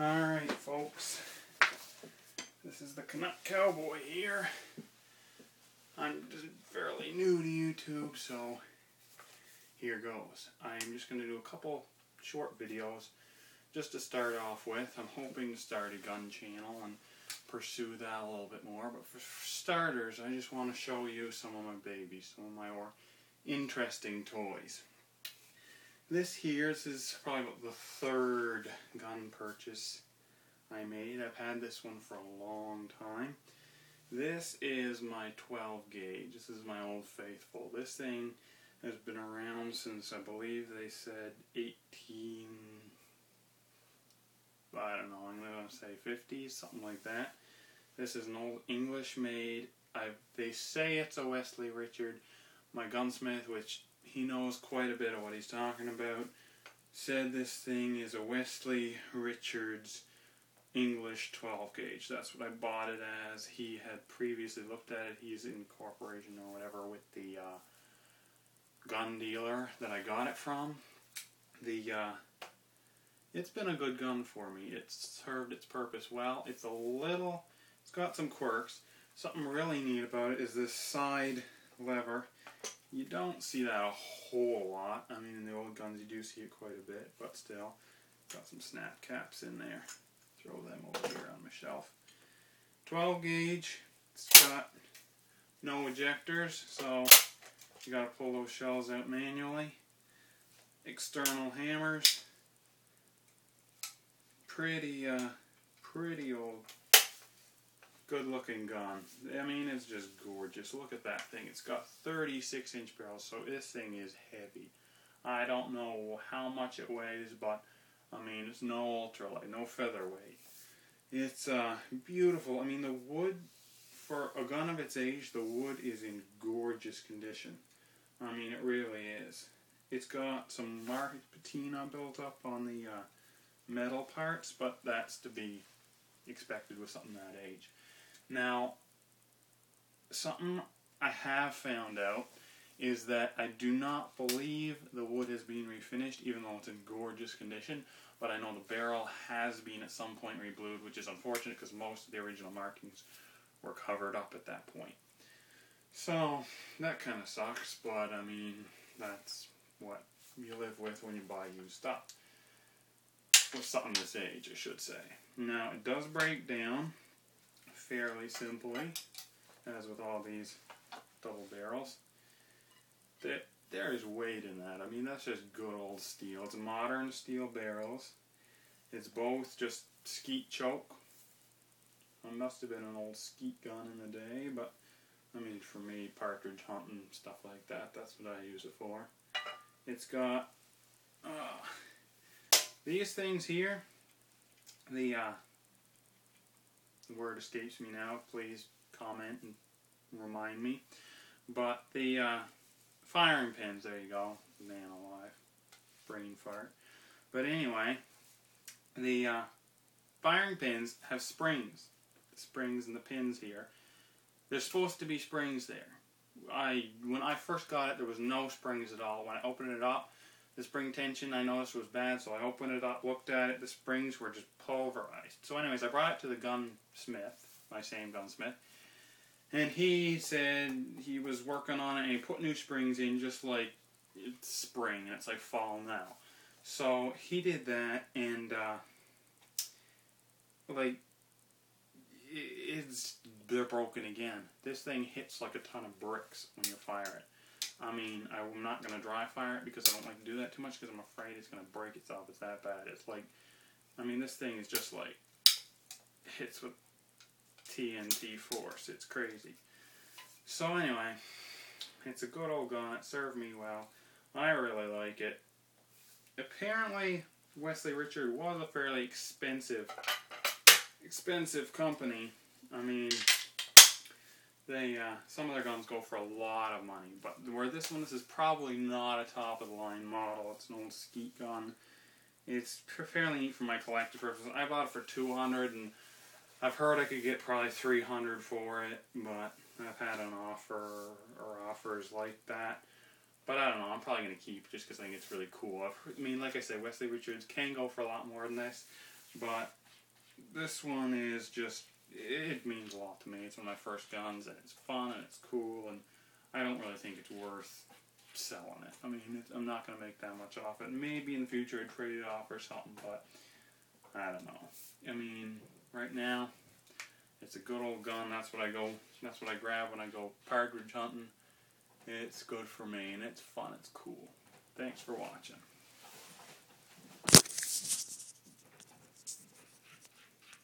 Alright folks, this is the Canuck Cowboy here. I'm fairly new to YouTube, so here goes. I'm just going to do a couple short videos just to start off with. I'm hoping to start a gun channel and pursue that a little bit more, but for starters I just want to show you some of my babies, some of my more interesting toys. This is probably about the third gun purchase I made. I've had this one for a long time. This is my 12 gauge. This is my Old Faithful. This thing has been around since, I believe they said I'm going to say 50s, something like that. This is an old English made. They say it's a Westley Richards. My gunsmith, which he knows quite a bit of what he's talking about, said this thing is a Westley Richards English 12 gauge. That's what I bought it as. He had previously looked at it. He's in cooperation or whatever with the gun dealer that I got it from. It's been a good gun for me. It's served its purpose well. It's got some quirks. Something really neat about it is this side lever. You don't see that a whole lot. I mean, in the old guns you do see it quite a bit, but still. Got some snap caps in there. Throw them over here on my shelf. 12 gauge. It's got no ejectors, so you gotta pull those shells out manually. External hammers. Pretty old, good-looking gun. I mean, it's just gorgeous. Look at that thing. It's got 36-inch barrels, so this thing is heavy. I don't know how much it weighs, but I mean, it's no ultralight, no featherweight. It's beautiful. I mean, the wood, for a gun of its age, the wood is in gorgeous condition. I mean, it really is. It's got some market patina built up on the metal parts, but that's to be expected with something that age. Now, something I have found out is that I do not believe the wood has been refinished, even though it's in gorgeous condition, but I know the barrel has been at some point reblued, which is unfortunate because most of the original markings were covered up at that point. So, that kind of sucks, but I mean, that's what you live with when you buy used stuff. With something this age, I should say. Now, it does break down fairly simply, as with all these double barrels. There is weight in that. I mean, that's just good old steel. It's modern steel barrels. It's both just skeet choke. It must have been an old skeet gun in the day, but I mean, for me, partridge hunting, stuff like that, that's what I use it for. It's got these things here. The word escapes me now. Please comment and remind me. But the firing pins, there you go. Man alive. Brain fart. But anyway, the firing pins have springs. The springs and the pins here. There's supposed to be springs there. When I first got it, there was no springs at all. When I opened it up, the spring tension I noticed was bad, so I opened it up, looked at it, the springs were just pulverized. So anyways, I brought it to the gunsmith, my same gunsmith, and he said he was working on it and he put new springs in just like it's spring and it's like fall now. So he did that, and they're broken again. This thing hits like a ton of bricks when you fire it. I mean, I'm not going to dry fire it because I don't like to do that too much because I'm afraid it's going to break itself. It's that bad. It's like, I mean, this thing is just like, hits with TNT force. It's crazy. So anyway, it's a good old gun. It served me well. I really like it. Apparently, Westley Richards was a fairly expensive company. I mean, some of their guns go for a lot of money, but where this is probably not a top-of-the-line model. It's an old skeet gun. It's fairly neat for my collector purposes. I bought it for $200, and I've heard I could get probably $300 for it, but I've had an offer or offers like that. But I don't know, I'm probably going to keep it just because I think it's really cool. I mean, like I said, Westley Richards can go for a lot more than this, but this one is just, it means a lot to me. It's one of my first guns, and it's fun, and it's cool, and I don't really think it's worth selling it. I mean, I'm not going to make that much off it. Maybe in the future I'd trade it off or something, but I don't know. I mean, right now, it's a good old gun. That's what I grab when I go partridge hunting. It's good for me, and it's fun. It's cool. Thanks for watching.